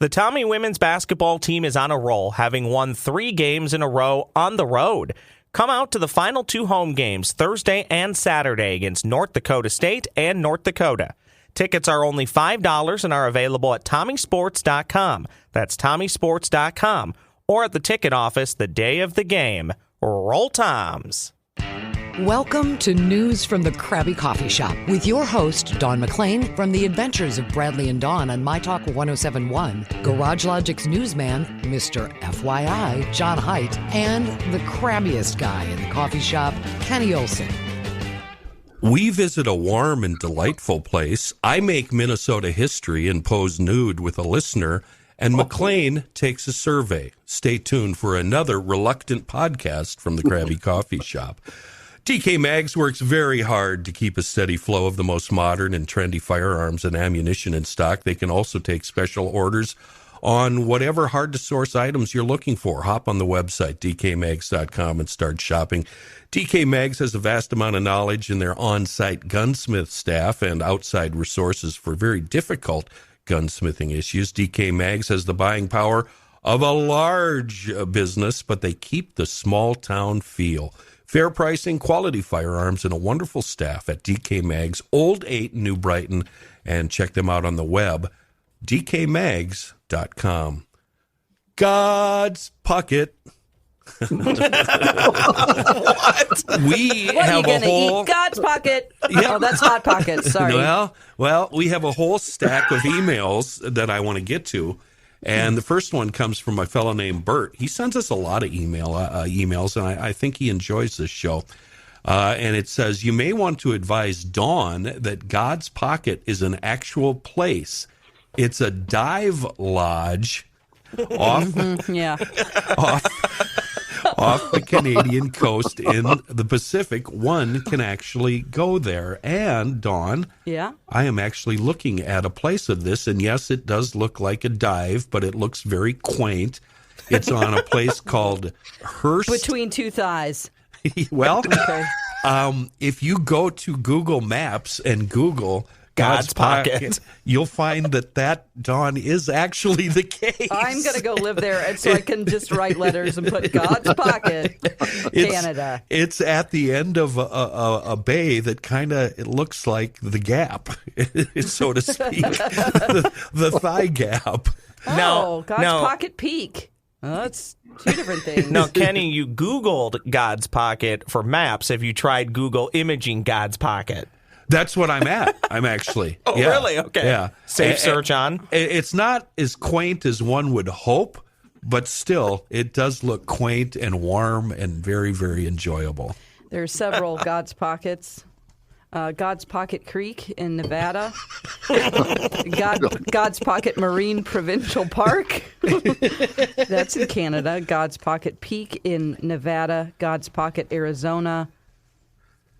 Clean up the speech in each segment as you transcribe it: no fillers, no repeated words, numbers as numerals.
The Tommy women's basketball team is on a roll, having won 3 games in a row on the road. Come out to the final 2 home games, Thursday and Saturday, against North Dakota State and North Dakota. Tickets are only $5 and are available at TommySports.com. That's TommySports.com. Or at the ticket office the day of the game. Roll Toms. Welcome to News from the Crabby Coffee Shop with your host, Dawn McClain, from the Adventures of Bradley and Dawn on My Talk 1071, Garage Logic's newsman, Mr. FYI, John Haidt, and the crabbiest guy in the coffee shop, Kenny Olson. We visit a warm and delightful place. I make Minnesota history and pose nude with a listener, and McClain takes a survey. Stay tuned for another reluctant podcast from the Crabby Coffee Shop. DK Mags works very hard to keep a steady flow of the most modern and trendy firearms and ammunition in stock. They can also take special orders on whatever hard-to-source items you're looking for. Hop on the website, dkmags.com, and start shopping. DK Mags has a vast amount of knowledge in their on-site gunsmith staff and outside resources for very difficult gunsmithing issues. DK Mags has the buying power of a large business, but they keep the small-town feel. Fair pricing, quality firearms, and a wonderful staff at DK Mags, Old 8 New Brighton, and check them out on the web, dkmags.com. God's Pocket. What? We What have are you a whole eat God's Pocket. Yeah. Oh, that's Hot Pocket. Sorry. Well, we have a whole stack of emails that I want to get to. And the first one comes from a fellow named Bert. He sends us a lot of emails, and I think he enjoys this show. And it says, you may want to advise Dawn that God's Pocket is an actual place. It's a dive lodge off, Yeah. off the Canadian coast in the Pacific. One can actually go there. And, Dawn, Yeah. I am actually looking at a place of this, and yes, it does look like a dive, but it looks very quaint. It's on a place called Hearst. Between two thighs. Well, Okay. if you go to Google Maps and Google God's Pocket, you'll find that, Dawn, is actually the case. I'm going to go live there, and so I can just write letters and put God's Pocket, Canada. It's at the end of a bay that kind of, it looks like the gap, so to speak, the thigh gap. Oh, God's Pocket Peak. Oh, that's two different things. Now, Kenny, you Googled God's Pocket for maps. Have you tried Google imaging God's Pocket? That's what I'm at. I'm actually. Oh, yeah. really? Okay. Yeah. Safe search on? It's not as quaint as one would hope, but still, it does look quaint and warm and very, very enjoyable. There are several God's Pockets. God's Pocket Creek in Nevada. God's Pocket Marine Provincial Park. That's in Canada. God's Pocket Peak in Nevada. God's Pocket, Arizona.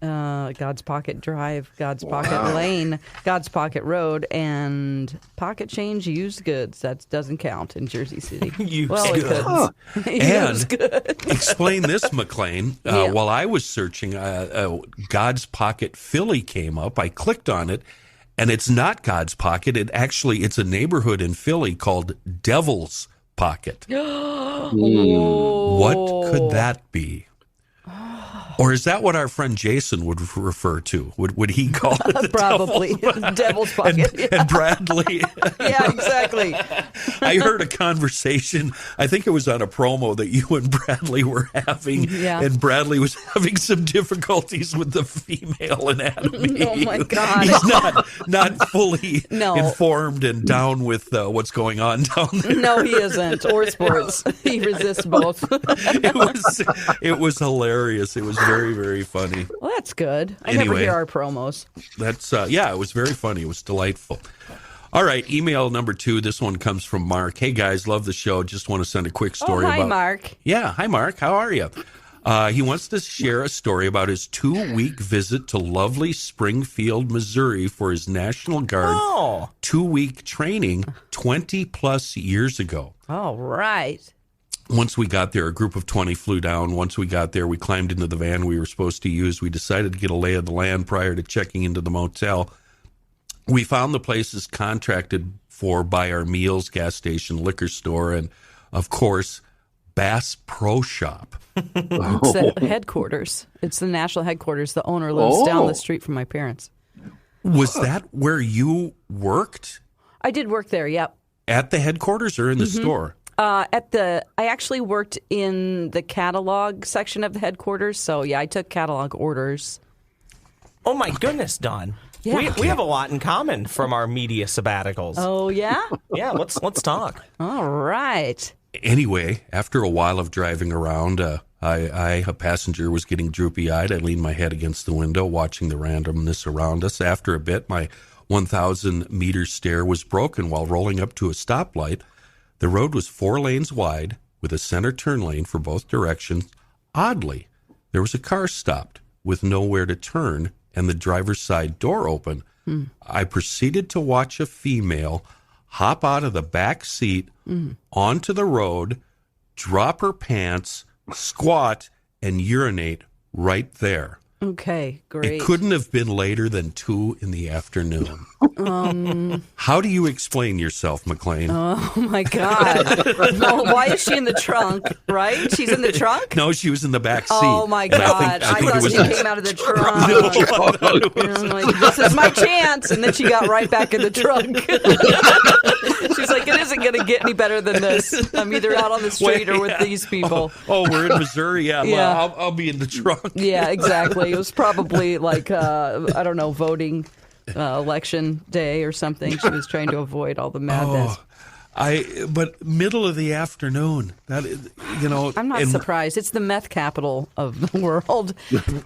God's Pocket Drive, God's Pocket Lane, God's Pocket Road, and Pocket Change Used Goods. That doesn't count in Jersey City. Used It goods. could. And Good. explain this, McLean. Yeah. While I was searching, God's Pocket Philly came up. I clicked on it, and it's not God's Pocket. It's a neighborhood in Philly called Devil's Pocket. What could that be? Or is that what our friend Jason would refer to? Would he call it the Probably. Devil's Pocket. And Bradley. Yeah, exactly. I heard a conversation, I think it was on a promo that you and Bradley were having, Yeah. and Bradley was having some difficulties with the female anatomy. Oh, my God. He's not fully No. informed and down with what's going on down there. No, he isn't. Or sports. He resists both. It was hilarious. It was very, very funny. Well, that's good. I never Anyway. hear our promos. That's it was very funny. It was delightful. All right, email number 2. This one comes from Mark. Hey guys, love the show. Just want to send a quick story Hi, about Mark. Yeah, hi Mark. How are you? He wants to share a story about his 2-week visit to lovely Springfield, Missouri for his National Guard 2-week training 20 plus years ago. All right. Once we got there, a group of 20 flew down. Once we got there, we climbed into the van we were supposed to use. We decided to get a lay of the land prior to checking into the motel. We found the place is contracted for Buy Our Meals, gas station, liquor store, and, of course, Bass Pro Shop. It's the headquarters. It's the national headquarters. The owner lives down the street from my parents. Was that where you worked? I did work there, yep. At the headquarters or in the store? I actually worked in the catalog section of the headquarters. So, yeah, I took catalog orders. Oh, my goodness, Dawn. Yeah. We have a lot in common from our media sabbaticals. Oh, yeah? Yeah, let's talk. All right. Anyway, after a while of driving around, a passenger was getting droopy-eyed. I leaned my head against the window, watching the randomness around us. After a bit, my 1,000-meter stare was broken while rolling up to a stoplight. The road was 4 lanes wide, with a center turn lane for both directions. Oddly, there was a car stopped with nowhere to turn and the driver's side door open. I proceeded to watch a female hop out of the back seat onto the road, drop her pants, squat, and urinate right there. Okay, great. It couldn't have been later than 2 in the afternoon. How do you explain yourself, McLean? Oh, my God. No, why is she in the trunk, right? She's in the trunk? No, she was in the back seat. Oh, my And God. I think it thought was she came out of the trunk. And I'm like, this is my chance. And then she got right back in the trunk. She's like, it isn't going to get any better than this. I'm either out on the street or with these people. Oh, we're in Missouri. Yeah, Yeah. well, I'll be in the trunk. Yeah, exactly. It was probably like, I don't know, voting election day or something. She was trying to avoid all the madness. But middle of the afternoon, that is, I'm not surprised. It's the meth capital of the world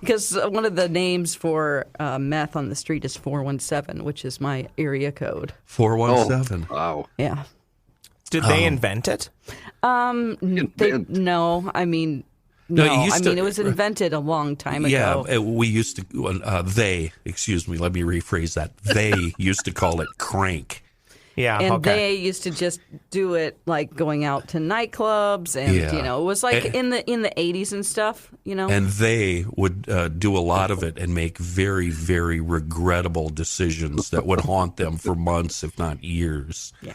because one of the names for meth on the street is 417, which is my area code. 417. Wow. Yeah. Did they invent it? No, I mean, No, no. it used I to- mean, it was invented a long time ago. Yeah, we used to, let me rephrase that. They used to call it crank. Yeah, And okay. they used to just do it like going out to nightclubs, and Yeah. it was like in the 80s and stuff. And they would do a lot of it and make very, very regrettable decisions that would haunt them for months, if not years. Yeah.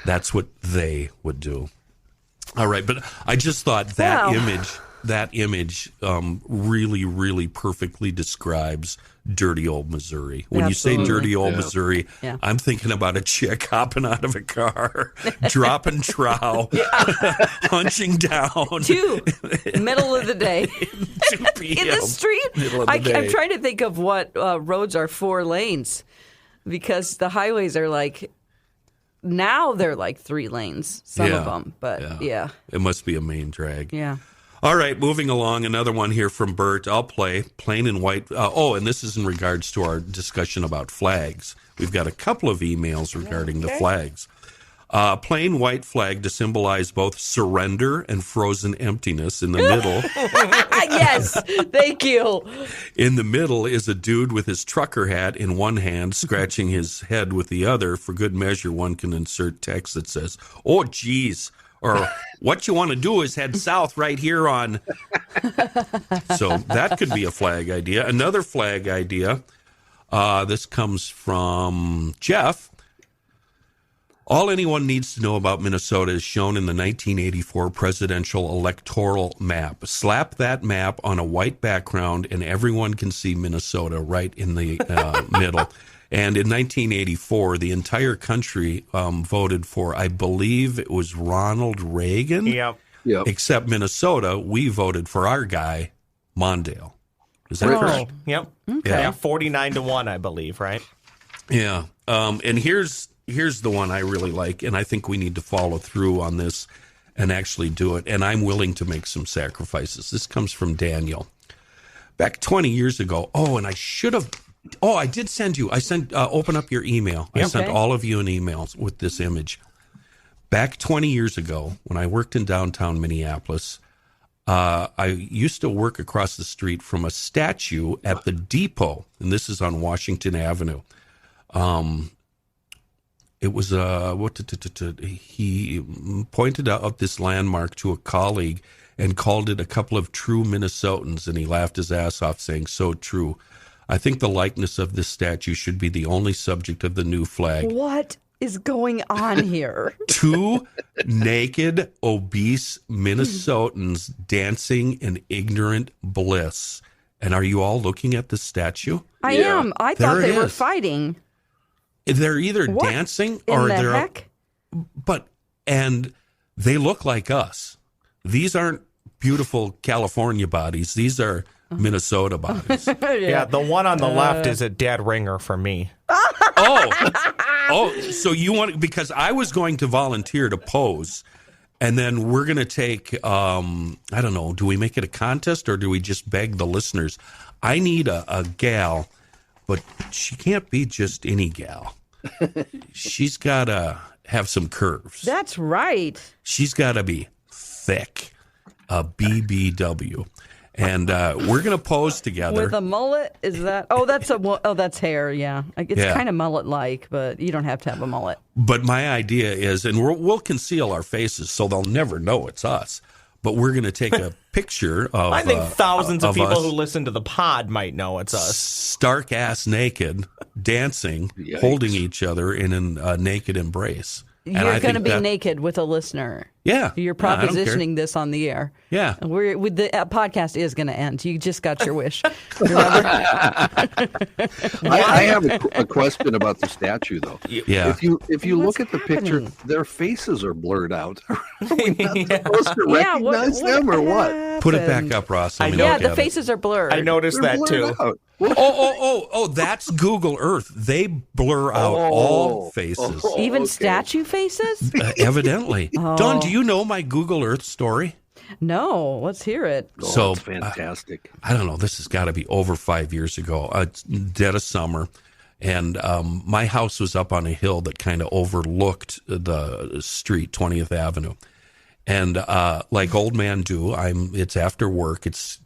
That's what they would do. All right, but I just thought that image really, really perfectly describes dirty old Missouri. When you say dirty old Missouri, Yeah. I'm thinking about a chick hopping out of a car, dropping trow, hunching down. 2, middle of the day. 2 p.m. In the street? Middle of the I'm day. trying to think of what roads are 4 lanes because the highways are like, now they're like 3 lanes, some of them. But yeah. It must be a main drag. Yeah. All right, moving along. Another one here from Bert. I'll play plain and white. And this is in regards to our discussion about flags. We've got a couple of emails regarding the flags. Plain white flag to symbolize both surrender and frozen emptiness. In the middle, Yes. Thank you. in the middle is a dude with his trucker hat in one hand, scratching his head with the other. For good measure, one can insert text that says, "Oh, geez," or "What you want to do is head south right here on." So that could be a flag idea. Another flag idea. This comes from Jeff. All anyone needs to know about Minnesota is shown in the 1984 presidential electoral map. Slap that map on a white background, and everyone can see Minnesota right in the middle. And in 1984, the entire country voted for, I believe it was Ronald Reagan. Yep. Yep. Except Minnesota, we voted for our guy, Mondale. Is that correct? Yep. Yeah. Yeah, 49-1, I believe, right? Yeah. And here's the one I really like, and I think we need to follow through on this and actually do it. And I'm willing to make some sacrifices. This comes from Daniel. Back 20 years ago. And I should have. I did send you. I sent. Open up your email. I sent all of you an email with this image. Back 20 years ago, when I worked in downtown Minneapolis, I used to work across the street from a statue at the depot, and this is on Washington Avenue. It was he pointed out this landmark to a colleague and called it a couple of true Minnesotans, and he laughed his ass off, saying, "So true. I think the likeness of this statue should be the only subject of the new flag." What? is going on here? Two naked, obese Minnesotans dancing in ignorant bliss. And are you all looking at the statue? I am. I thought There it they were is. fighting. They're either What dancing in or the they're heck? and they look like us. These aren't beautiful California bodies. These are Minnesota bodies. Yeah, the one on the left is a dead ringer for me. Oh, so you want, because I was going to volunteer to pose, and then we're going to take, I don't know, do we make it a contest or do we just beg the listeners? I need a gal, but she can't be just any gal. She's got to have some curves. That's right. She's got to be thick, a BBW. And we're going to pose together. With a mullet? Is that? Oh, that's hair. Yeah, it's kind of mullet-like, but you don't have to have a mullet. But my idea is, and we'll conceal our faces so they'll never know it's us. But we're going to take a picture of. I think thousands of people us, who listen to the pod might know it's us. stark ass naked, dancing, holding each other in a naked embrace. You're going to be naked with a listener. Yeah. You're I don't care. propositioning this on the air. Yeah. The podcast is going to end. You just got your wish. Remember? I have a question about the statue, though. Yeah. If you What's look at the picture, happening? their faces are blurred out. Are we not supposed to recognize them or what? Put it back up, Ross. Let me Yeah, look the at faces are blurred. I noticed They're that blurred too. out. Oh, that's Google Earth. They blur out all faces. Even Okay. statue faces? Evidently. Dawn, do you know my Google Earth story? No, let's hear it. Oh, So, it's fantastic. I don't know. This has got to be over 5 years ago. It's dead of summer. And my house was up on a hill that kind of overlooked the street, 20th Avenue. And like old men do, it's after work. It's,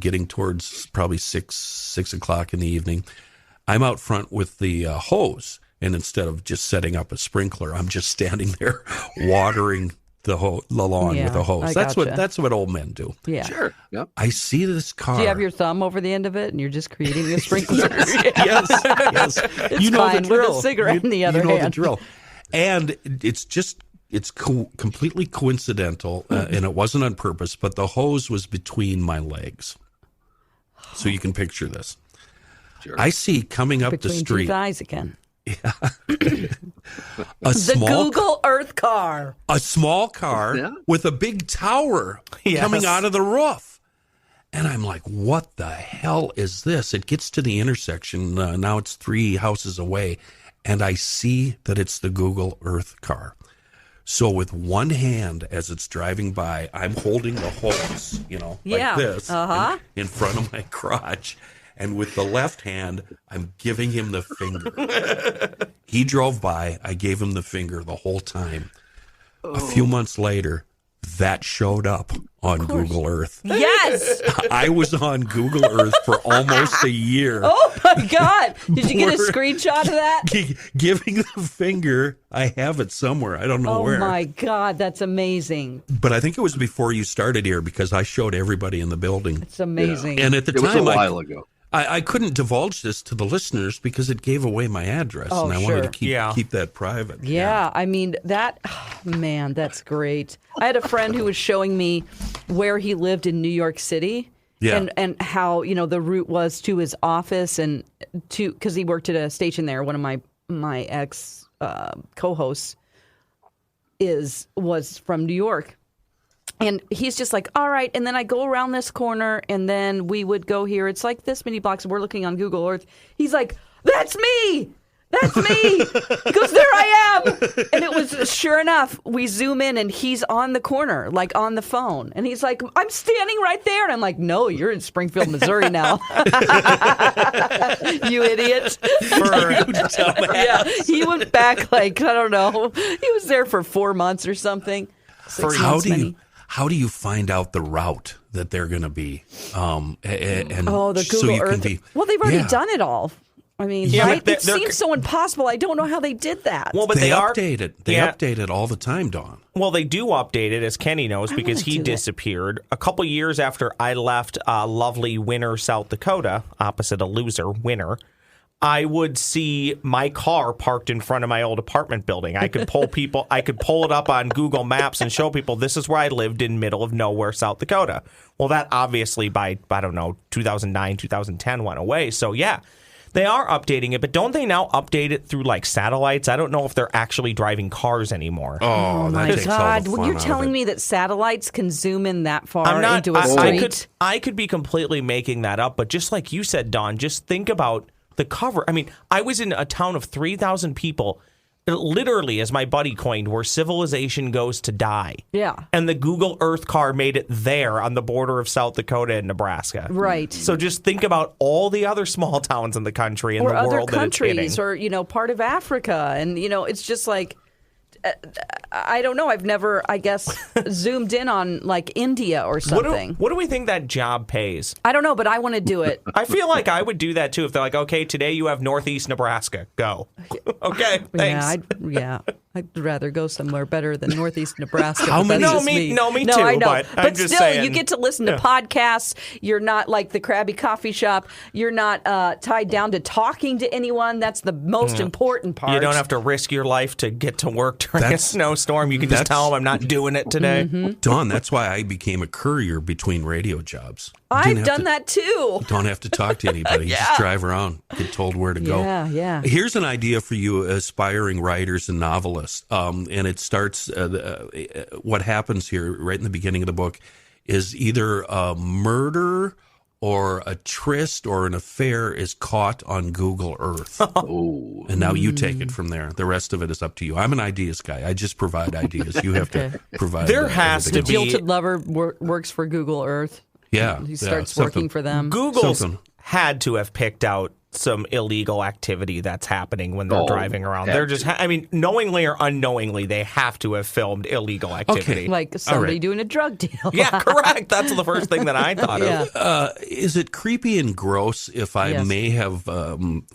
getting towards probably 6 o'clock in the evening. I'm out front with the hose. And instead of just setting up a sprinkler, I'm just standing there watering the lawn with a hose. I That's gotcha. what old men do. Yeah. Sure. Yep. I see this car. Do you have your thumb over the end of it and you're just creating the sprinklers? yes. It's You know fine the with drill. a cigarette in the other you know hand. the drill. And it's completely coincidental, and it wasn't on purpose, but the hose was between my legs. So you can picture this. Sure. I see coming up Between the two street thighs again. a The small Google Earth car. car Yeah. with a big tower Yes. coming out of the roof. And I'm like, what the hell is this? It gets to the intersection. Now it's 3 houses away. And I see that it's the Google Earth car. So with one hand, as it's driving by, I'm holding the hose, Yeah. like this Uh-huh. in front of my crotch. And with the left hand, I'm giving him the finger. He drove by. I gave him the finger the whole time. A few months later, that showed up on Google Earth. Yes. I was on Google Earth for almost a year. Oh my God. Did you get a We're- screenshot of that? Giving the finger, I have it somewhere. I don't know Oh where. my God. That's amazing. But I think it was before you started here because I showed everybody in the building. It's amazing. And at the It was a time, while ago. I couldn't divulge this to the listeners because it gave away my address, Oh, and I wanted to sure. keep that private. Yeah, I mean man, that's great. I had a friend who was showing me where he lived in New York City, Yeah. and how the route was to his office and because he worked at a station there. One of my ex co-hosts was from New York. And he's just like, all right. And then I go around this corner and then we would go here. It's like this many blocks. We're looking on Google Earth. He's like, that's me. That's me. He goes, there I am. And it was, sure enough, we zoom in and he's on the corner, like on the phone. And he's like, I'm standing right there. And I'm like, no, you're in Springfield, Missouri now. You idiot. Yeah, he went back like, I don't know. He was there for 4 months or something. 6 How months, maybe. how do you find out the route that they're going to be? And the so Google you Earth. can be, Well, they've already Yeah. done it all. I mean, Yeah, right? but It they're- seems so impossible. I don't know how they did that. Well, but They are update it. They Yeah. update it all the time, Dawn. Well, they do update it, as Kenny knows, because wanna he do it. disappeared a couple years after I left lovely Winner, South Dakota, opposite a loser, Winner. I would see my car parked in front of my old apartment building. I could pull it up on Google Maps and show people this is where I lived in middle of nowhere, South Dakota. Well, that obviously by, I don't know, 2009, 2010 went away. So yeah, they are updating it, but don't they now update it through like satellites? I don't know if they're actually driving cars anymore. Oh my takes all the God. fun When you're out of telling it. me that satellites can zoom in that far into a street. I could be completely making that up, but just like you said, Dawn, just think about the cover. I mean, I was in a town of 3,000 people, literally, as my buddy coined, where civilization goes to die. Yeah. And the Google Earth car made it there on the border of South Dakota and Nebraska. Right. So just think about all the other small towns in the country and or the other world countries that it's hitting. or, part of Africa. And, it's just like, I don't know. I've never, I guess, zoomed in on like India or something. What do we think that job pays? I don't know, but I want to do it. I feel like I would do that too if they're like, okay, today you have Northeast Nebraska. Go. Okay, thanks. I'd rather go somewhere better than Northeast Nebraska. How many? Me too. I know. But I'm just still, saying, you get to listen to podcasts. You're not like the Crabby Coffee Shop. You're not tied down to talking to anyone. That's the most important part. You don't have to risk your life to get to work during a snowstorm. You can just tell them I'm not doing it today. Mm-hmm. Dawn, that's why I became a courier between radio jobs. I've done that too. Don't have to talk to anybody. You just drive around, get told where to go. Yeah. Here's an idea for you aspiring writers and novelists. And it starts, what happens here right in the beginning of the book is either a murder or a tryst or an affair is caught on Google Earth. Oh. And now you take it from there. The rest of it is up to you. I'm an ideas guy. I just provide ideas. You have to provide. There has to The be. jilted lover works for Google Earth. Yeah. He starts working for them. Google's had to have picked out some illegal activity that's happening when they're driving around. They're just, knowingly or unknowingly, they have to have filmed illegal activity. Okay. Like somebody doing a drug deal. Yeah, correct. That's the first thing that I thought of. Is it creepy and gross if I may have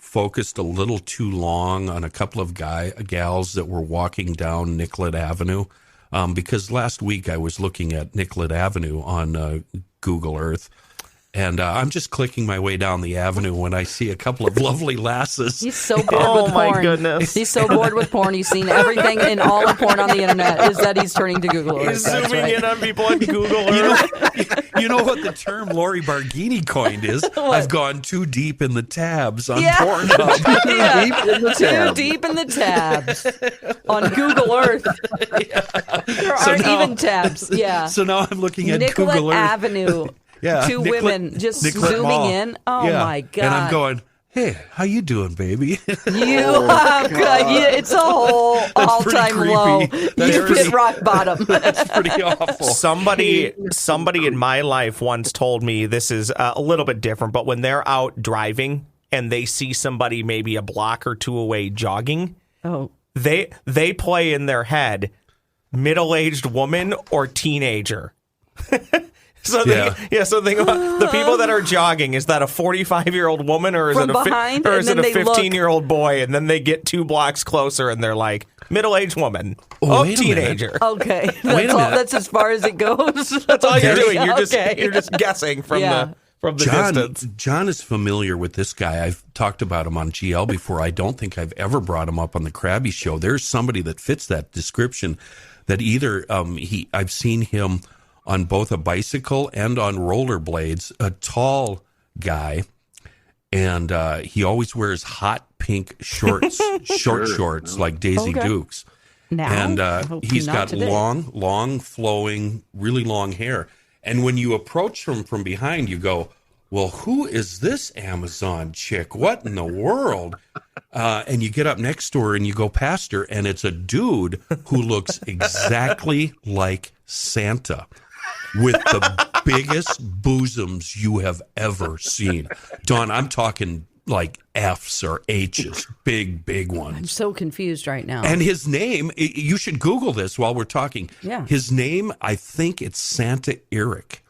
focused a little too long on a couple of gals that were walking down Nicollet Avenue? Because last week I was looking at Nicollet Avenue on Google Earth. And I'm just clicking my way down the avenue when I see a couple of lovely lasses. He's so bored with porn. Oh, my goodness. He's so bored with porn. He's seen everything in all the porn on the internet is that he's turning to Google Earth. He's zooming in on people on Google Earth. You know what the term Lori Barghini coined is? I've gone too deep in the tabs on Pornhub. Too deep in the tabs on Google Earth. There aren't even tabs. Yeah. So now I'm looking at Nicollet Google Earth. Avenue. Yeah, Two women just zooming Mall. in. Oh, my God. And I'm going, hey, how you doing, baby? It's a whole all-time low. You've hit rock bottom. That's pretty awful. Somebody in my life once told me this is a little bit different, but when they're out driving and they see somebody maybe a block or two away jogging, they play in their head middle-aged woman or teenager. So think about the people that are jogging. Is that a 45-year-old woman or is it a 15-year-old boy? And then they get 2 blocks closer and they're like middle-aged woman, teenager. Okay, that's as far as it goes. That's all you're doing. You're just guessing from the distance. John is familiar with this guy. I've talked about him on GL before. I don't think I've ever brought him up on the Crabby Show. There's somebody that fits that description. That either I've seen him on both a bicycle and on rollerblades, a tall guy, and he always wears hot pink shorts, shorts like Daisy Dukes. Now? And he's got long, flowing, really long hair. And when you approach him from behind, you go, well, who is this Amazon chick? What in the world? And you get up next to her and you go past her, and it's a dude who looks exactly like Santa, with the biggest bosoms you have ever seen. Dawn, I'm talking like F's or H's, big ones. I'm so confused right now. And his name, you should Google this while we're talking. Yeah. His name, I think it's Santa Eric.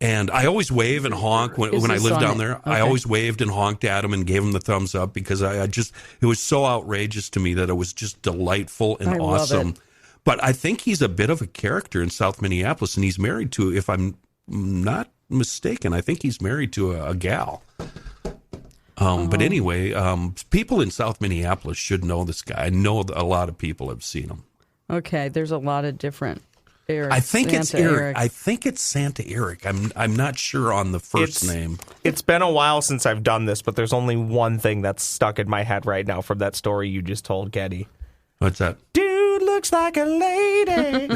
And I always wave and honk when I lived down there. Okay. I always waved and honked at him and gave him the thumbs up because it was so outrageous to me that it was just delightful and awesome. Love it. But I think he's a bit of a character in South Minneapolis, and he's married to, if I'm not mistaken, I think he's married to a gal. But anyway, people in South Minneapolis should know this guy. I know a lot of people have seen him. Okay, there's a lot of different Eric. I think Santa it's Eric. Eric. I think it's Santa Eric. I'm not sure on the first name. It's been a while since I've done this, but there's only one thing that's stuck in my head right now from that story you just told, Getty. What's that? Dude looks like a lady.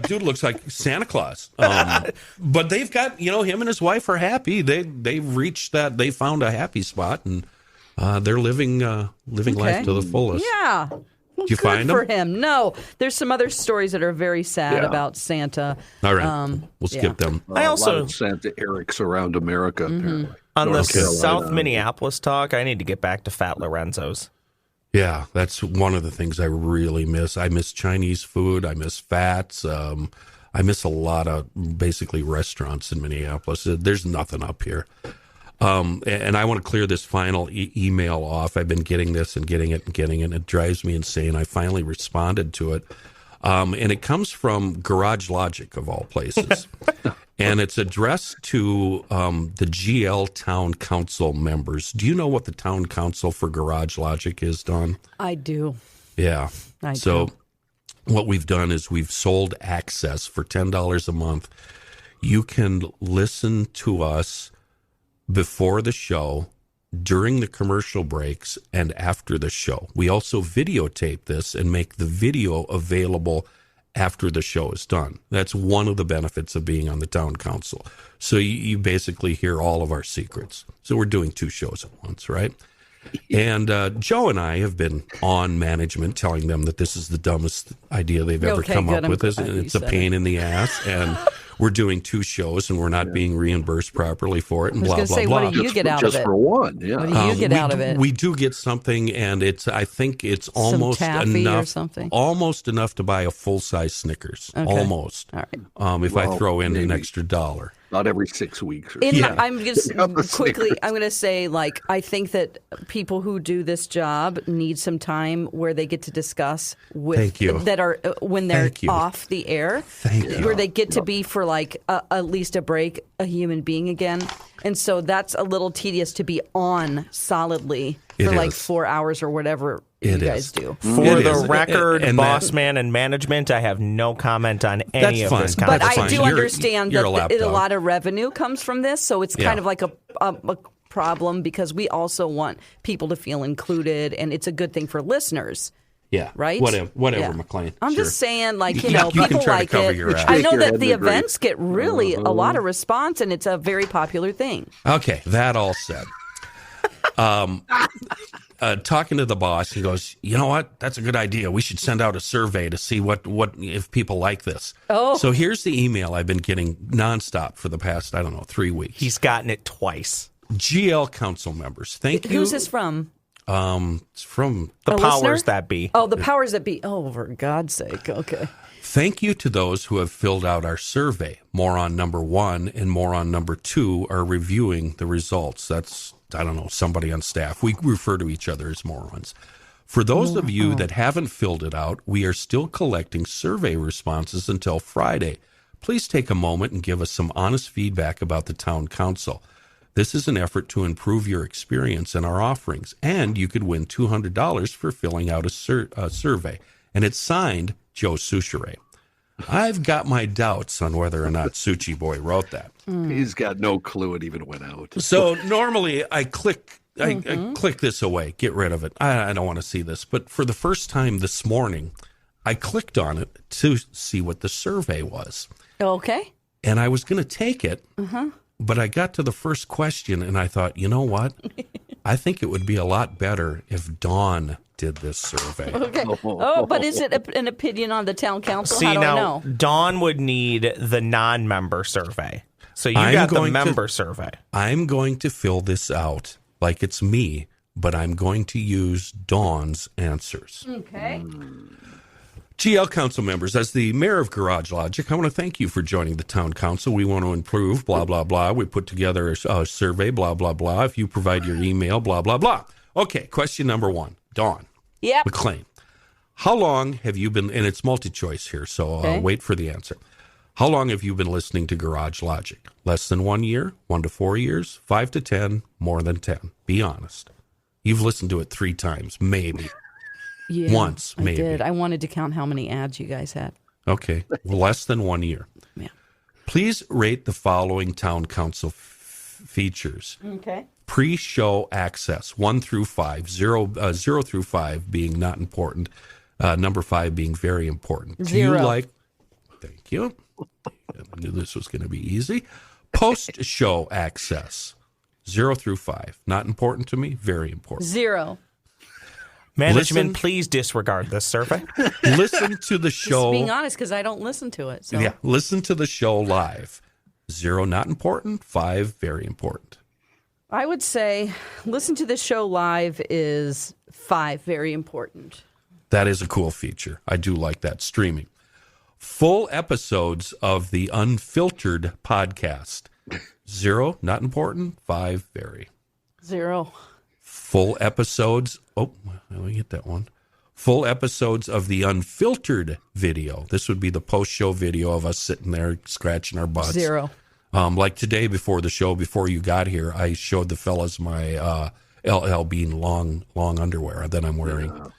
Dude looks like Santa Claus. But they've got, him and his wife are happy. They've reached that. They found a happy spot, and they're living life to the fullest. Yeah. Did you find for him? him? No. There's some other stories that are very sad about Santa. All right. We'll skip them. I also a lot of Santa Erics around America, apparently. On the North Carolina. South Minneapolis talk, I need to get back to Fat Lorenzo's. Yeah, that's one of the things I really miss. I miss Chinese food. I miss Fats. I miss a lot of basically restaurants in Minneapolis. There's nothing up here. And I want to clear this final email off. I've been getting this and getting it. And it drives me insane. I finally responded to it. And it comes from Garage Logic, of all places. And it's addressed to the GL Town Council members. Do you know what the Town Council for Garage Logic is, Dawn? I do. Yeah. I so do. What we've done is we've sold access for $10 a month. You can listen to us before the show, during the commercial breaks, and after the show. We also videotape this and make the video available after the show is done. That's one of the benefits of being on the town council. So you basically hear all of our secrets. So we're doing 2 shows at once, right? And Joe and I have been on management telling them that this is the dumbest idea they've ever come up with. And it's a pain in the ass. And we're doing 2 shows and we're not being reimbursed properly for it and blah, blah, blah. What do you get out of it? Just for one, yeah. What do you get out of it? We do get something, and I think it's almost enough. Or something? Almost enough to buy a full-size Snickers. Okay. Almost. All right. If I throw in an extra $1. Not every 6 weeks. I'm just quickly, I'm going to say, I think that people who do this job need some time where they get to discuss with that are when they're off the air. Where they get to be for at least a break, a human being again. And so that's a little tedious to be on solidly for 4 hours or whatever you guys do. For the record, boss man and management, I have no comment on any of this. But I do understand that a lot of revenue comes from this, so it's kind of like a problem because we also want people to feel included, and it's a good thing for listeners. Yeah. Right? Whatever, McLean. I'm just saying, you people like it. I know that the events agree. get really a lot of response, and it's a very popular thing. Okay, that all said. Talking to the boss, he goes, you know what? That's a good idea. We should send out a survey to see what if people like this. Oh. So here's the email I've been getting nonstop for the past, 3 weeks. He's gotten it twice. GL council members, thank you. Who's this from? It's from the powers listener? that be. Oh, the powers that be. Oh, for God's sake. Okay. Thank you to those who have filled out our survey. More on number 1 and more on number 2 are reviewing the results. That's, somebody on staff. We refer to each other as morons. For those of you that haven't filled it out, we are still collecting survey responses until Friday. Please take a moment and give us some honest feedback about the town council. This is an effort to improve your experience and our offerings, and you could win $200 for filling out a survey. And it's signed Joe Souchere. I've got my doubts on whether or not Suchi Boy wrote that. He's got no clue it even went out. So normally I click this away, get rid of it. I don't want to see this. But for the first time this morning, I clicked on it to see what the survey was. Okay. And I was going to take it. But I got to the first question and I thought, you know what? I think it would be a lot better if Dawn did this survey. Okay. Oh, but is it an opinion on the town council? See, How do I now, know? Dawn would need the non-member survey. So you got the member survey. I'm going to fill this out like it's me, but I'm going to use Dawn's answers. Okay. GL Council members, as the mayor of Garage Logic, I want to thank you for joining the town council. We want to improve, blah, blah, blah. We put together a survey, blah, blah, blah. If you provide your email, blah, blah, blah. Okay, question number 1. Dawn. Yep. McLean. How long have you been, and it's multi-choice here, so wait for the answer. How long have you been listening to Garage Logic? Less than 1 year? 1 to 4 years? 5 to 10? More than 10? Be honest. You've listened to it 3 times, maybe. Yeah, Once, maybe. I did. I wanted to count how many ads you guys had. Okay. Well, less than 1 year. Yeah. Please rate the following town council features. Okay. Pre-show access, 1 through 5, 0 through 5 being not important, number 5 being very important. 0. Do you like... Thank you. I knew this was going to be easy. Post-show access, 0 through 5. Not important to me, very important. 0. Management, please disregard this survey. Listen to the show. Just being honest, because I don't listen to it. So. Yeah, listen to the show live. 0, not important. 5, very important. I would say listen to the show live is 5, very important. That is a cool feature. I do like that. Streaming. Full episodes of the Unfiltered podcast. 0, not important. 5, very. 0. Full episodes. Oh, let me get that one. Full episodes of the Unfiltered video. This would be the post-show video of us sitting there scratching our butts. 0. Like today before the show, before you got here, I showed the fellas my LL Bean long underwear that I'm wearing.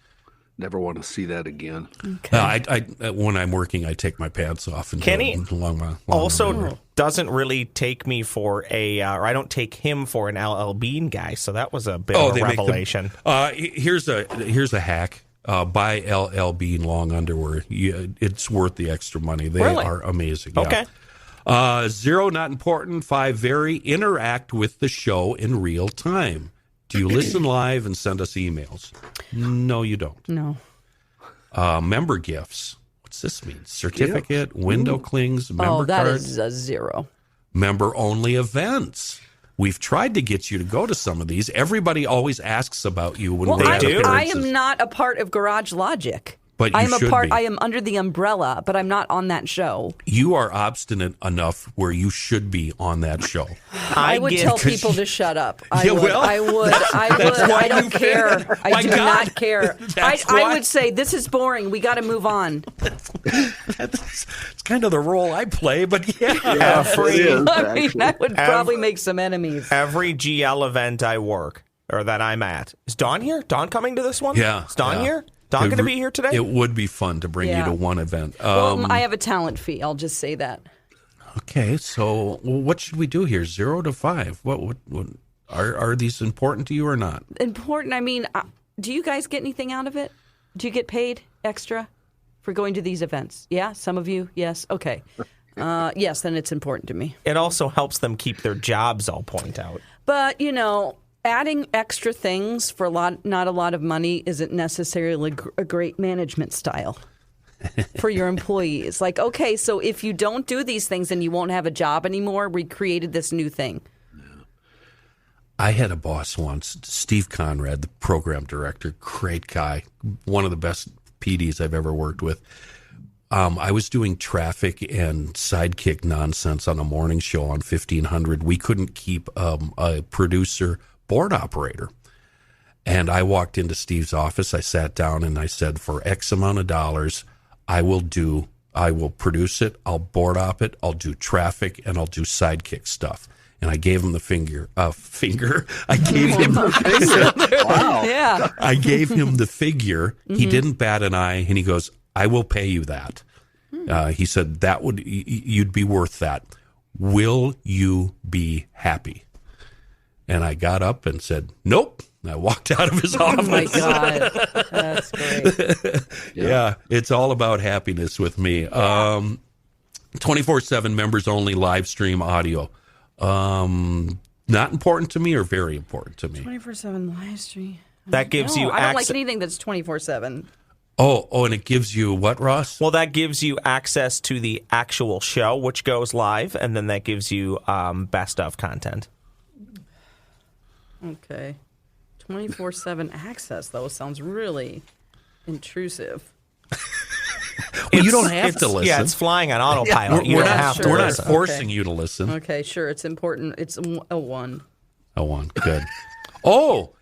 Never want to see that again. Okay. I when I'm working, I take my pants off and Kenny long also underwear. doesn't really take me for or I don't take him for an LL Bean guy. So that was a bit of a revelation. Here's a hack. Buy LL Bean long underwear. It's worth the extra money. They are amazing. Okay. Yeah. 0, not important. 5, very. Interact with the show in real time. Do you listen live and send us emails? No, you don't. No. Member gifts. What's this mean? Certificate, window clings, member that cards. is a 0. Member only events. We've tried to get you to go to some of these. Everybody always asks about you when we have appearances. I am not a part of Garage Logic. But you should be. I am under the umbrella, but I'm not on that show. You are obstinate enough where you should be on that show. I would tell people to shut up. I would. That's I don't care. I do not care. I would say, this is boring. We got to move on. It's kind of the role I play, but yeah. That would probably make some enemies. Every GL event I work or that I'm at. Is Dawn here? Dawn coming to this one? Yeah. Is Dawn here? Dawn going to be here today? It would be fun to bring you to one event. Well, I have a talent fee. I'll just say that. Okay, so what should we do here? 0 to 5. What are these important to you or not? Important. I mean, do you guys get anything out of it? Do you get paid extra for going to these events? Yeah, some of you. Yes. Okay. Yes, then it's important to me. It also helps them keep their jobs, I'll point out. But adding extra things for not a lot of money isn't necessarily a great management style for your employees. Like, okay, so if you don't do these things, then you won't have a job anymore. We created this new thing. I had a boss once, Steve Conrad, the program director, great guy, one of the best PDs I've ever worked with. I was doing traffic and sidekick nonsense on a morning show on 1500. We couldn't keep a producer board operator. And I walked into Steve's office. I sat down and I said, for X amount of dollars, I will produce it. I'll board op it. I'll do traffic and I'll do sidekick stuff. And I gave him the finger. I gave him Wow. Yeah. I gave him the figure. He didn't bat an eye and he goes, I will pay you that. He said, you'd be worth that. Will you be happy? And I got up and said, nope. I walked out of his office. Oh, my God. That's great. Yeah, it's all about happiness with me. 24/7 members only live stream audio. Not important to me or very important to me? 24/7 live stream. That gives you I don't like access. anything that's 24/7. Oh, and it gives you what, Ross? Well, that gives you access to the actual show, which goes live, and then that gives you best of content. Okay. 24/7 access, though, sounds really intrusive. Well, you don't have to listen. Yeah, it's flying on autopilot. We're not listen. forcing you to listen. Okay, sure. It's important. It's a 1. A 1. Good. Oh,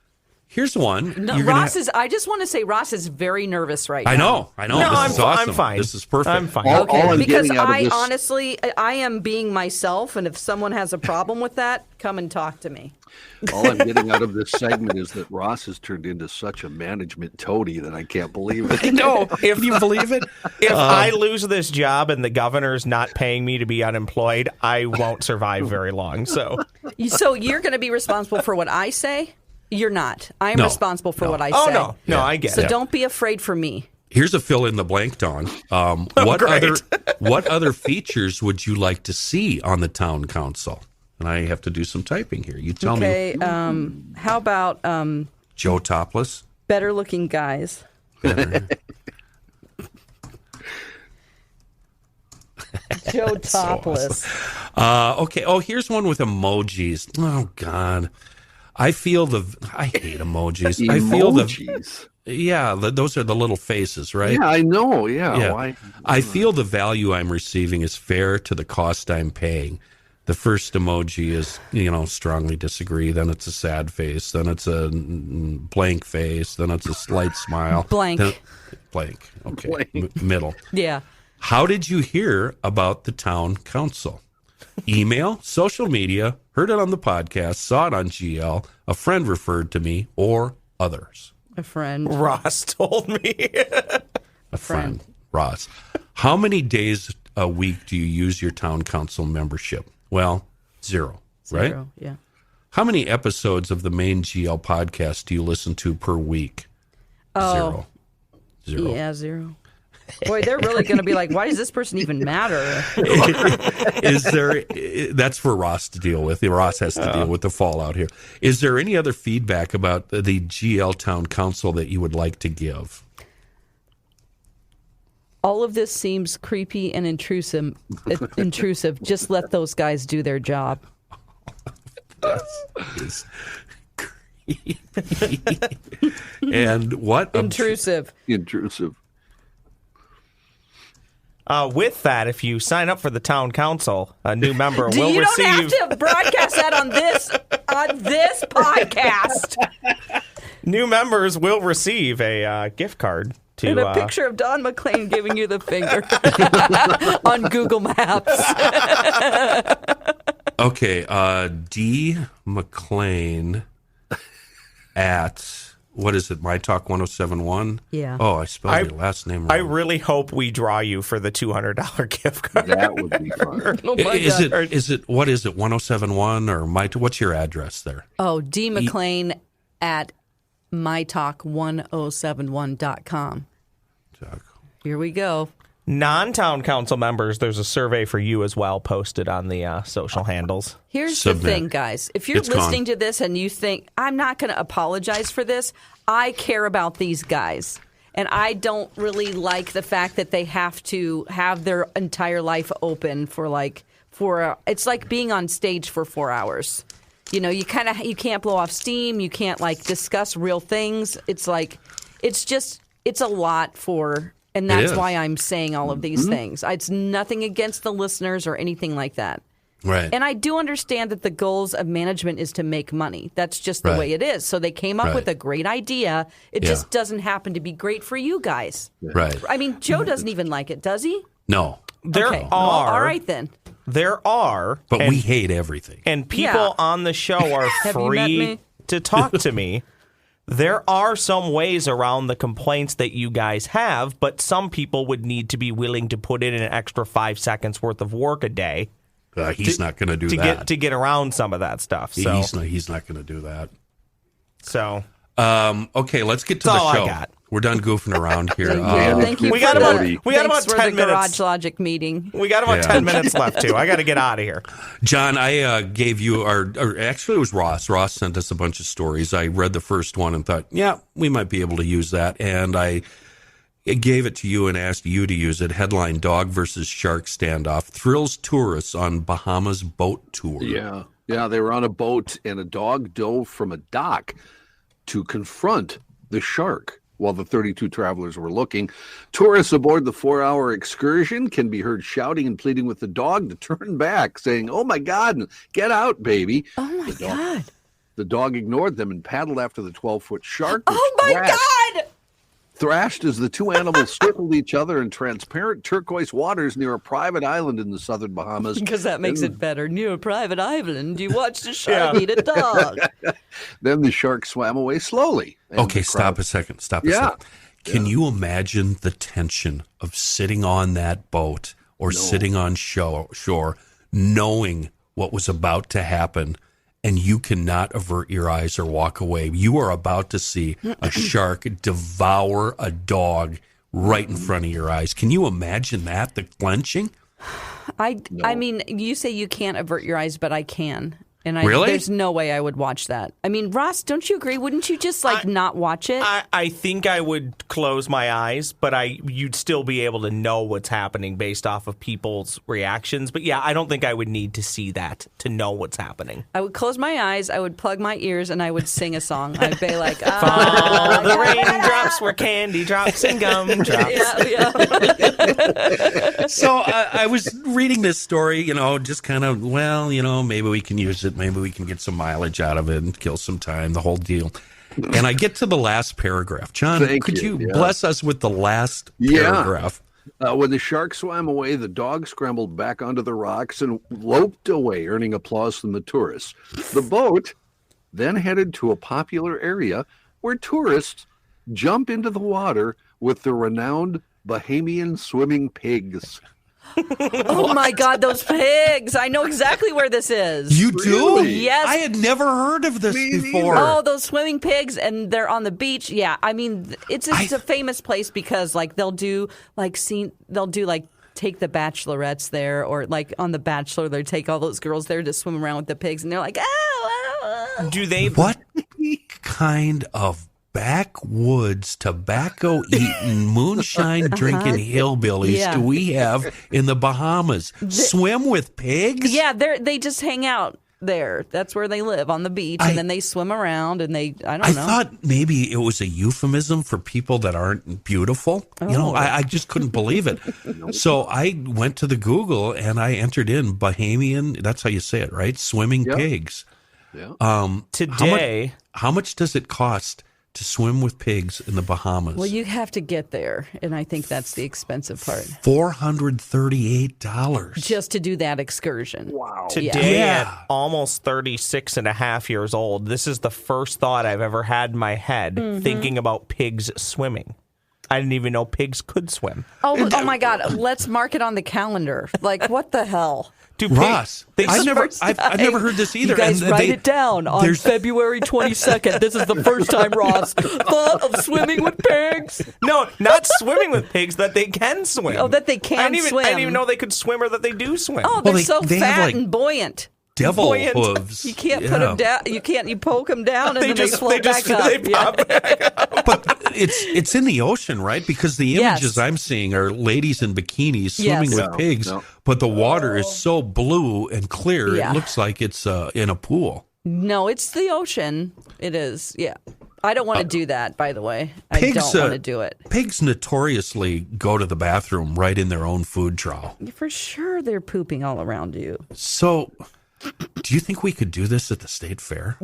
Here's one. No, I just want to say Ross is very nervous right now. I know. No, This is awesome. I'm fine. This is perfect. I'm fine. All I'm Because getting out of this, honestly, I am being myself, and if someone has a problem with that, come and talk to me. all I'm getting out of this segment is that Ross has turned into such a management toady that I can't believe it. No, if Can you believe it? If I lose this job and the governor's not paying me to be unemployed, I won't survive very long. So you're going to be responsible for what I say? You're not. I'm responsible for what I say. Oh, no, I get So it. don't be afraid for me. Here's a fill in the blank, Dawn. What other features would you like to see on the town council? And I have to do some typing here. You tell me. Okay. How about Joe Topless. better looking guys? Joe Topless. Okay. Oh, here's one with emojis. Oh God, I hate emojis. Emojis. Those are the little faces, right? Yeah, I know. Yeah. Yeah. Why? I feel the value I'm receiving is fair to the cost I'm paying. The first emoji is, strongly disagree. Then it's a sad face. Then it's a blank face. Then it's a slight smile. Blank. Blank. Okay. Blank. Middle. Yeah. How did you hear about the town council? Email, social media, heard it on the podcast, saw it on GL, a friend referred to me, or others. A friend. Ross told me. A friend. Ross. How many days a week do you use your town council membership? Well, 0, right? 0, yeah. How many episodes of the main GL podcast do you listen to per week? Oh. 0. Yeah, 0. Boy, they're really going to be like, why does this person even matter? That's for Ross to deal with. Ross has to deal with the fallout here. Is there any other feedback about the GL Town Council that you would like to give? All of this seems creepy and intrusive. Just let those guys do their job. This is creepy. And what? Intrusive. With that, if you sign up for the town council, a new member will You receive. don't have to broadcast that on this podcast. New members will receive a gift card to And a picture of Don McLean giving you the finger on Google Maps. Okay, D. McLean at, what is it, My Talk 1071? Yeah. Oh, I spelled your last name wrong. I really hope we draw you for the $200 gift card. That would be fun. Oh my Is God. it, what is it, 1071 or what's your address there? Oh, D. McLean at mytalk1071.com. Here we go. Non-town council members, there's a survey for you as well posted on the social handles. Here's Submit. the thing, guys. If you're It's listening gone. to this and you think, I'm not going to apologize for this, I care about these guys. And I don't really like the fact that they have to have their entire life open for it's like being on stage for 4 hours. You can't blow off steam. You can't discuss real things. It's a lot for, and that's is. why I'm saying all of these things. It's nothing against the listeners or anything like that. Right. And I do understand that the goals of management is to make money. That's just the way it is. So they came up with a great idea. It just doesn't happen to be great for you guys. Right. I mean, Joe doesn't even like it, does he? No. There Okay. are. Well, all right then. There are. But we hate everything. And people on the show are Have you met free me? to talk to me. There are some ways around the complaints that you guys have, but some people would need to be willing to put in an extra 5 seconds worth of work a day. He's not going to do that. To get around some of that stuff. So, He's not going to do that. So okay, let's get to That's the all I show. got. We're done goofing around here. Thank you. we for got about- the- we got thanks about for 10 the minutes. Garage Logic meeting. we got about 10 minutes left, too. I got to get out of here. John, I gave you or actually it was Ross. Ross sent us a bunch of stories. I read the first one and thought, yeah, we might be able to use that. And I gave it to you and asked you to use it. Headline, Dog versus Shark Standoff. Thrills tourists on Bahamas boat tour. Yeah. Yeah, they were on a boat and a dog dove from a dock to confront the shark while the 32 travelers were looking. Tourists aboard the 4-hour excursion can be heard shouting and pleading with the dog to turn back, saying, "Oh my God, get out, baby." Oh my God. The dog ignored them and paddled after the 12-foot shark. Which Oh my God! thrashed as the two animals circled each other in transparent turquoise waters near a private island in the southern Bahamas. Because that makes it better. Near a private island, you watch the shark eat a dog. Then the shark swam away slowly. Okay, stop a second. Stop a second. Can you imagine the tension of sitting on that boat or sitting on shore, knowing what was about to happen, and you cannot avert your eyes or walk away? You are about to see a shark devour a dog right in front of your eyes. Can you imagine that, the clenching? I mean, you say you can't avert your eyes, but I can. And Really? There's no way I would watch that. I mean, Ross, don't you agree? Wouldn't you just not watch it? I think I would close my eyes, but you'd still be able to know what's happening based off of people's reactions. But yeah, I don't think I would need to see that to know what's happening. I would close my eyes, I would plug my ears, and I would sing a song. I'd be like, Fall the raindrops were candy drops and gumdrops. yeah. So I was reading this story, just kind of, maybe we can use it. Maybe we can get some mileage out of it and kill some time, the whole deal. And I get to the last paragraph. John, could you bless us with the last paragraph? When the shark swam away, the dog scrambled back onto the rocks and loped away, earning applause from the tourists. The boat then headed to a popular area where tourists jump into the water with the renowned Bahamian swimming pigs. Oh my God, those pigs! I know exactly where this is. You do? Really? Yes. I had never heard of this before. Oh, those swimming pigs, and they're on the beach. Yeah, I mean, it's a famous place because they'll do take the bachelorettes there, or on The Bachelor, they take all those girls there to swim around with the pigs, and they're like, oh. Do they? What kind of backwoods, tobacco-eating, moonshine-drinking hillbillies do we have in the Bahamas? Swim with pigs? Yeah, they just hang out there. That's where they live, on the beach, and then they swim around, and I don't know. I thought maybe it was a euphemism for people that aren't beautiful. I just couldn't believe it. So I went to the Google, and I entered in Bahamian, that's how you say it, right? Swimming pigs. Yeah. Today, how much does it cost to swim with pigs in the Bahamas? Well, you have to get there, and I think that's the expensive part. $438. Just to do that excursion. Wow. today at almost 36 and a half years old, this is the first thought I've ever had in my head thinking about pigs swimming. I didn't even know pigs could swim. Oh my God, let's mark it on the calendar. What the hell? Ross, I've never heard this either. You guys write it down on February 22nd. This is the first time Ross thought of swimming with pigs. No, not swimming with pigs, that they can swim. Oh, that they can swim. I didn't even know they could swim or that they do swim. Oh, they're so fat and buoyant. Devil hooves. You can't put them down. You poke them down and then they float back up. They pop back up. But it's in the ocean, right? Because the images I'm seeing are ladies in bikinis swimming with pigs, but the water is so blue and clear, it looks like it's in a pool. No, it's the ocean. It is, yeah. I don't want to do that, by the way. I don't want to do it. Pigs notoriously go to the bathroom right in their own food trough. For sure they're pooping all around you. So, do you think we could do this at the state fair?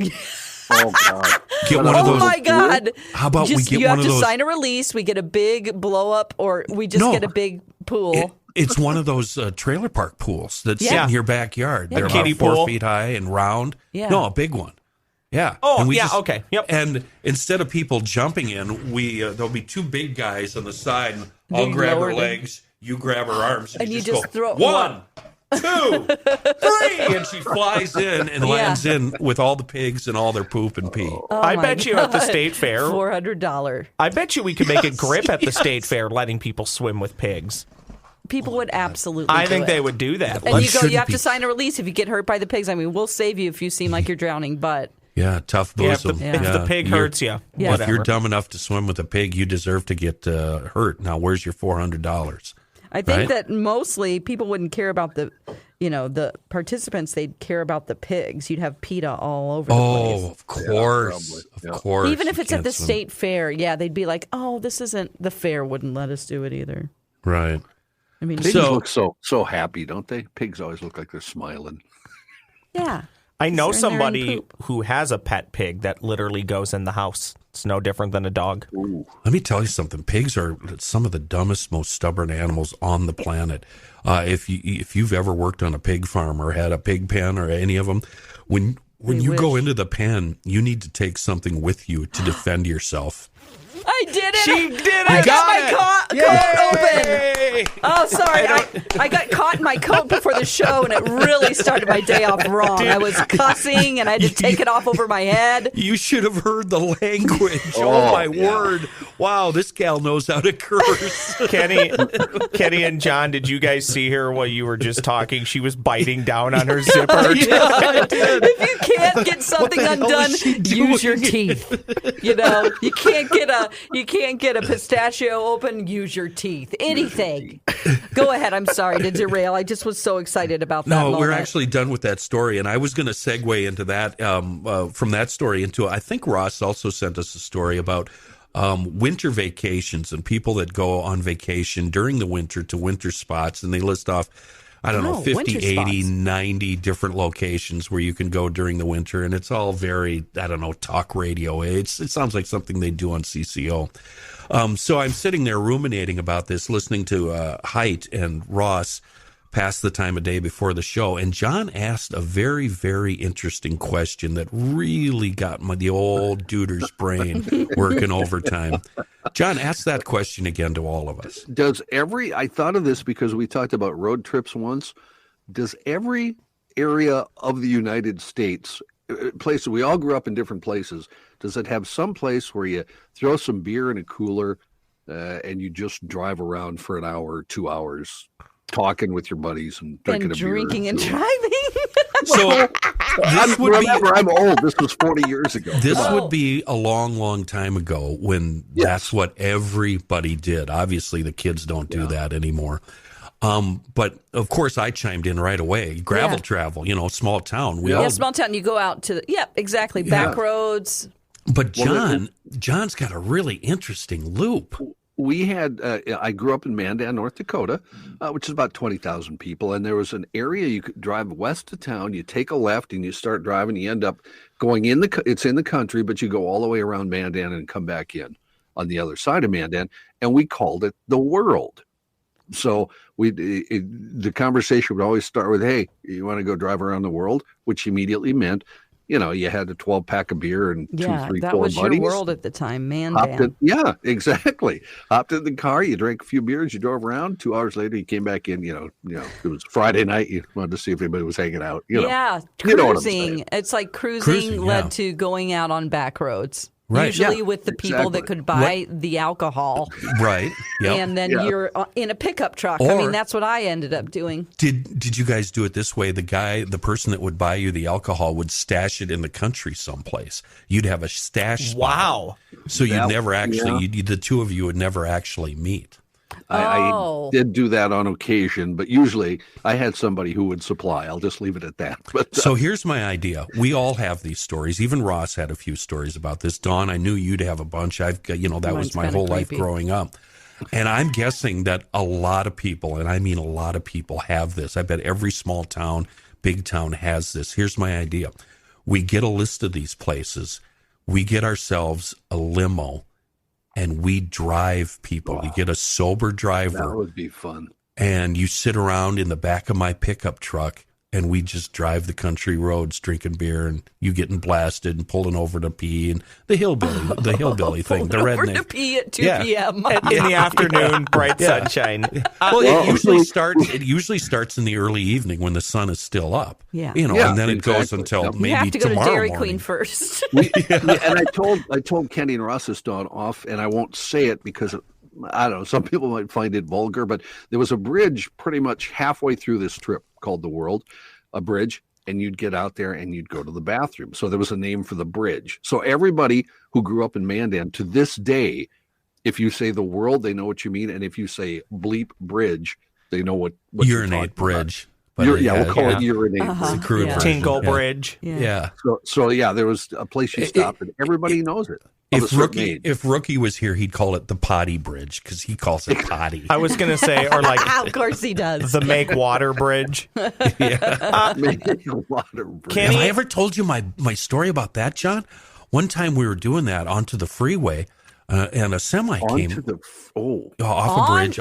Oh, God. Get one of those. Oh, my God. How about we get you one have of those? to sign a release. We get a big blow up, or we just get a big pool. It's one of those trailer park pools that's in your backyard. They're about Kiddie 4 pool. feet high and round. Yeah. No, a big one. Yeah. Oh, okay. Yep. And instead of people jumping in, there'll be two big guys on the side. And I'll grab her legs, you grab her arms, and you just go, throw 1, 2, 3, and she flies in and lands in with all the pigs and all their poop and pee. Oh, I bet you at the state fair, $400. I bet you we could make a grip at the state fair letting people swim with pigs. People would absolutely I think do it. they would do that. And you have to sign a release if you get hurt by the pigs. I mean, we'll save you if you seem like you're drowning, but... Yeah, tough bosom. If the pig hurts you, if you're dumb enough to swim with a pig, you deserve to get hurt. Now, where's your $400? I think that mostly people wouldn't care about the participants. They'd care about the pigs. You'd have PETA all over the place. Oh, of course. Of course. Even if it's at the state fair, they'd be like, oh, this isn't, the fair wouldn't let us do it either. Right. I mean, pigs look so happy, don't they? Pigs always look like they're smiling. Yeah. I know They're in there and somebody poop. who has a pet pig that literally goes in the house. It's no different than a dog. Let me tell you something. Pigs are some of the dumbest, most stubborn animals on the planet. If you've ever worked on a pig farm or had a pig pen or any of them, when you go into the pen, you need to take something with you to defend yourself. I did it. She did it. I got Got my coat open. Oh, sorry. I got caught in my coat before the show, and it really started my day off wrong. I was cussing, and I had to take it off over my head. You should have heard the language. Oh, my word. Wow, this gal knows how to curse. Kenny and John, did you guys see her while you were just talking? She was biting down on her zipper. Yeah, I did. If you can't get something What the hell undone, is she doing? use your teeth. You know, you can't get a pistachio open, use your teeth. Anything. Go ahead. I'm sorry to derail. I just was so excited about that No, moment. we're actually done with that story, and I was going to segue into that from that story into. I think Ross also sent us a story about winter vacations and people that go on vacation during the winter to winter spots, and they list off, I don't know, 50, winter 80, spots. 90 different locations where you can go during the winter, and it's all very, I don't know, talk radio. It sounds like something they do on CCO. So I'm sitting there ruminating about this, listening to Height and Ross pass the time of day before the show, and John asked a very, very interesting question that really got the old duder's brain working overtime. John, ask that question again to all of us. I thought of this because we talked about road trips once. Does every area of the United States, places, we all grew up in different places, does it have some place where you throw some beer in a cooler and you just drive around for an hour or 2 hours talking with your buddies and drinking and a beer? drinking and driving. So I'm old. This was 40 years ago. This would be a long, long time ago when that's what everybody did. Obviously, the kids don't do that anymore. But of course, I chimed in right away. Gravel travel, small town. Small town. You go out to exactly. Back roads. But John's got a really interesting loop. We had, I grew up in Mandan, North Dakota, which is about 20,000 people. And there was an area you could drive west of town. You take a left and you start driving. You end up going it's in the country, but you go all the way around Mandan and come back in on the other side of Mandan. And we called it the world. So the conversation would always start with, hey, you want to go drive around the world? Which immediately meant, you had a 12-pack of beer and 2, 3, 4 buddies. That was your world at the time, man. Yeah, exactly. Hopped in the car, you drank a few beers, you drove around. 2 hours later, you came back in. It was Friday night. You wanted to see if anybody was hanging out. Cruising. You know what I'm saying. It's like cruising led to going out on back roads. Right. Usually with the people that could buy the alcohol. Right. Yep. And then you're in a pickup truck. Or, that's what I ended up doing. Did you guys do it this way? The person that would buy you the alcohol would stash it in the country someplace. You'd have a stash spot. Wow. So you'd never actually, the two of you would never actually meet. I did do that on occasion, but usually I had somebody who would supply. I'll just leave it at that. But so here's my idea. We all have these stories. Even Ross had a few stories about this. Dawn, I knew you'd have a bunch. That was my whole life growing up. And I'm guessing that a lot of people, and I mean a lot of people, have this. I bet every small town, big town has this. Here's my idea. We get a list of these places. We get ourselves a limo. And we drive people. Wow. You get a sober driver. That would be fun. And you sit around in the back of my pickup truck, and we just drive the country roads drinking beer, and you getting blasted and pulling over to pee, and the hillbilly thing, the redneck. Over to pee at 2 p.m. In the afternoon, bright sunshine. It usually starts in the early evening when the sun is still up. Yeah. And then it goes until maybe you have to go to tomorrow Dairy morning. Queen first. And I told Kenny and Ross this dawn off, and I won't say it because I don't know, some people might find it vulgar, but there was a bridge pretty much halfway through this trip called the World, a bridge, and you'd get out there and you'd go to the bathroom. So there was a name for the bridge. So everybody who grew up in Mandan to this day, if you say the World, they know what you mean. And if you say bleep bridge, they know what urinate bridge. We'll call it urinate. It's a crude version. Tinkle Bridge. Yeah. So there was a place you stopped, and everybody knows it. If Rookie was here, he'd call it the potty bridge because he calls it potty. I was going to say, or like, Of course he does. the make water bridge. Make water bridge. Kenny, Have I ever told you my story about that, John? One time we were doing that onto the freeway, and a semi came off a bridge.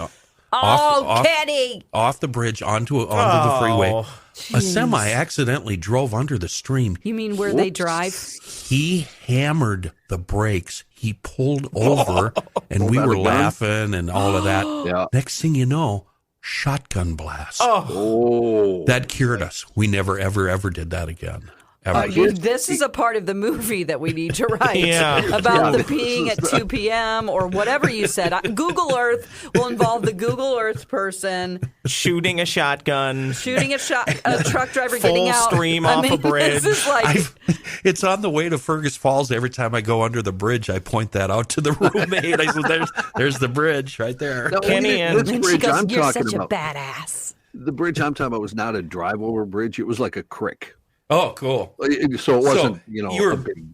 Kenny! Off the bridge onto the freeway. Oh, A semi accidentally drove under the stream. You mean where they drive? He hammered the brakes. He pulled over, and we were laughing and all of that. Yeah. Next thing you know, shotgun blast. Oh. That cured us. We never, ever did that again. Ever. This is a part of the movie that we need to write Yeah. the peeing at 2 p.m. or whatever you said. Google Earth will involve the Google Earth person shooting a shotgun. shooting a truck driver Full getting out. stream off a bridge. This is like It's on the way to Fergus Falls. Every time I go under the bridge, I point that out to the roommate. I said, "There's the bridge right there." No, Kenny and- this and she bridge goes, I'm "You're talking such a about. badass." The bridge I'm talking about was not a drive-over bridge. It was like a creek. Oh, cool. So it wasn't, you a were big.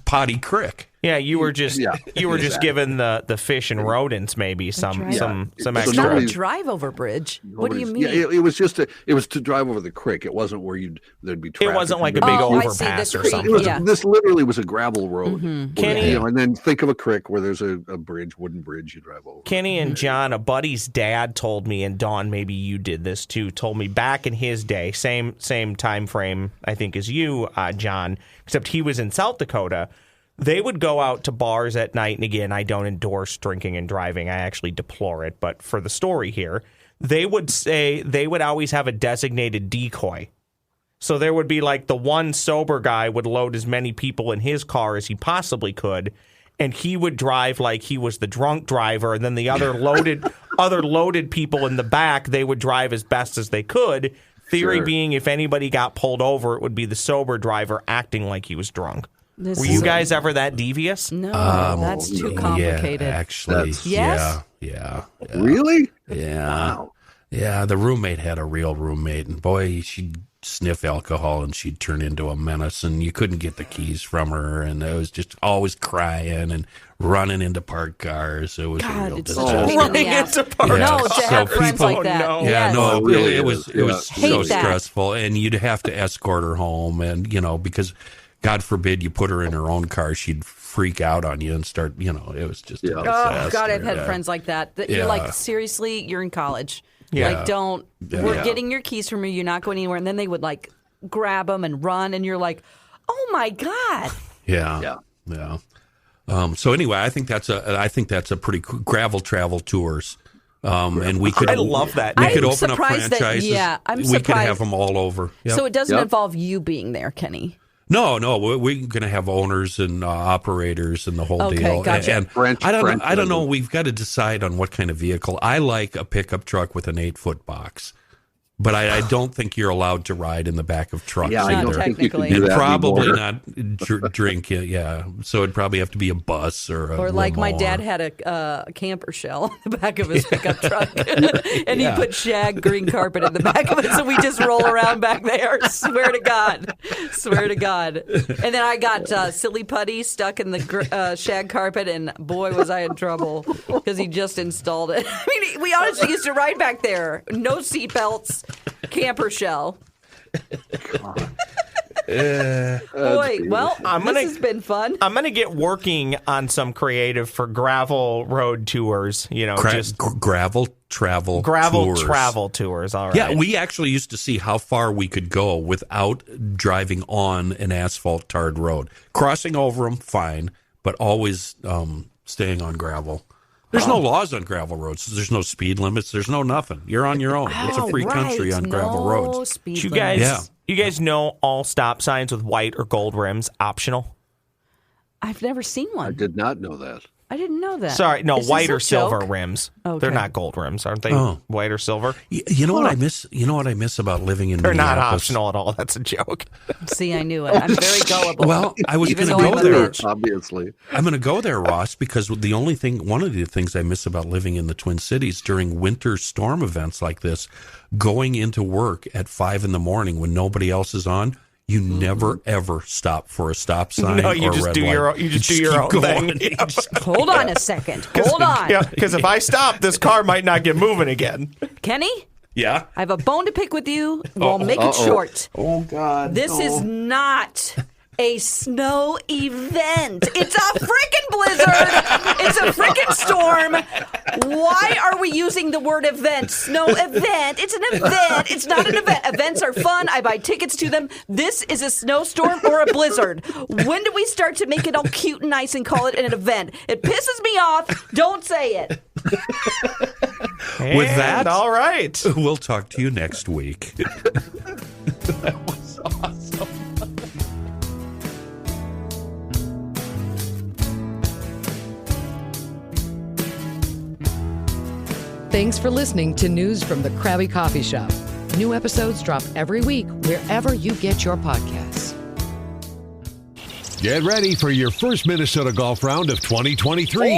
Potty Crick. Yeah, you were just exactly. giving the fish and rodents maybe some right. some So It's extra. not a nobody's- drive-over bridge. What do you mean? Yeah, it was just it was to drive over the creek. It wasn't where there'd be traffic. It wasn't like a big Oh, I see, overpass the or creek. something. It was, Yeah. This literally was a gravel road. Kenny- And then think of a creek where there's a bridge, wooden bridge you drive over. Kenny and John, a buddy's dad told me, and Dawn, maybe you did this too, told me back in his day, same time frame, I think, as you, John, except he was in South Dakota. They would go out to bars at night, and again, I don't endorse drinking and driving. I actually deplore it. But for the story here, they would say they would always have a designated decoy. So there would be like the one sober guy would load as many people in his car as he possibly could, and he would drive like he was the drunk driver, and then the other loaded people in the back, they would drive as best as they could. Theory being, if anybody got pulled over, it would be the sober driver acting like he was drunk. Were you guys ever that devious? No, that's too complicated. Yeah, actually. Yes? Yeah. Really? Yeah. Wow. Yeah, the roommate had a real roommate, and boy, she'd sniff alcohol and she'd turn into a menace, and you couldn't get the keys from her, and it was just always crying and running into parked cars. It was a real It's such a disaster. pain in the ass. No, to So have friends people- like that. no. Yeah, Yes. no, it really it was is. so Hate that. stressful, and you'd have to escort her home, and because God forbid you put her in her own car, she'd freak out on you and start. It was just a Oh, disaster. God, I've had Yeah. friends like that. You're Yeah. like, seriously, you're in college. Yeah. Like, don't. Yeah. We're Yeah. getting your keys from you. You're not going anywhere. And then they would like grab them and run, and you're like, oh my God. Yeah. So anyway, I think that's a pretty cool gravel travel tours. And we could. I love that. We I'm could open up surprised that- franchises. yeah, I'm we could surprised. have them all over. Yep. So it doesn't Yep. involve you being there, Kenny. No, we're going to have owners and operators and the whole Okay, deal. gotcha. And French I don't know. language. We've got to decide on what kind of vehicle. I like a pickup truck with an 8-foot box, but I don't think you're allowed to ride in the back of trucks Yeah, I Not don't either. think you can technically. do And that probably anymore. not drink it. Yeah, so it'd probably have to be a bus or a Or like my limo dad or- had a camper shell in the back of his pickup truck, and he put shag green carpet in the back of it, so we just roll around back there. Swear to God. And then I got silly putty stuck in the shag carpet, and boy, was I in trouble because he just installed it. I mean, we honestly used to ride back there, no seatbelts, camper shell. Boy, well, this has been fun. I'm going to get working on some creative for gravel road tours, just gravel travel gravel tours. travel tours. All right. Yeah, we actually used to see how far we could go without driving on an asphalt tarred road. Crossing over them, fine, but always staying on gravel. There's no laws on gravel roads. There's no speed limits. There's no nothing. You're on your own. It's a free country on gravel roads. Speed you guys, limits. you guys know all stop signs with white or gold rims optional? I've never seen I one. did not know that. I didn't know that. Sorry, no, Is this white a or silver joke? rims. Okay. They're not gold rims, aren't they? Oh. White or silver? You know what I miss? You know what I miss about living in They're not Minneapolis? optional at all. That's a joke. See, I knew it. I'm very gullible. Well, I was Even going to though go I'm a there. bitch. Obviously, I'm going to go there, Ross, because one of the things I miss about living in the Twin Cities during winter storm events like this, going into work at 5 a.m. when nobody else is on, You never ever stop for a stop sign. No, you or just red do light. your you just do your own keep thing. going. Yeah. Hold on a second. Hold on. Yeah, because if I stop, this car might not get moving again. Kenny, Yeah. I have a bone to pick with you. We'll make it short. Oh, God. This is not a snow event. It's a freaking blizzard. It's a freaking storm. Why are we using the word event? Snow event. It's an event. It's not an event. Events are fun. I buy tickets to them. This is a snowstorm or a blizzard. When do we start to make it all cute and nice and call it an event? It pisses me off. Don't say it. With that, all right. we'll talk to you next week. That was awesome. Thanks for listening to News from the Crabby Coffee Shop. New episodes drop every week wherever you get your podcasts. Get ready for your first Minnesota golf round of 2023.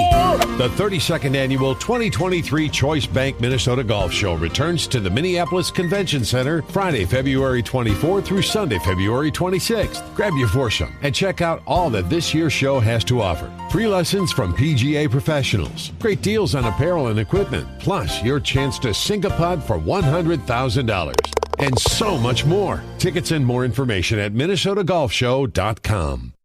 The 32nd annual 2023 Choice Bank Minnesota Golf Show returns to the Minneapolis Convention Center Friday, February 24th through Sunday, February 26th. Grab your foursome and check out all that this year's show has to offer. Free lessons from PGA professionals, great deals on apparel and equipment, plus your chance to sink a putt for $100,000. And so much more. Tickets and more information at minnesotagolfshow.com.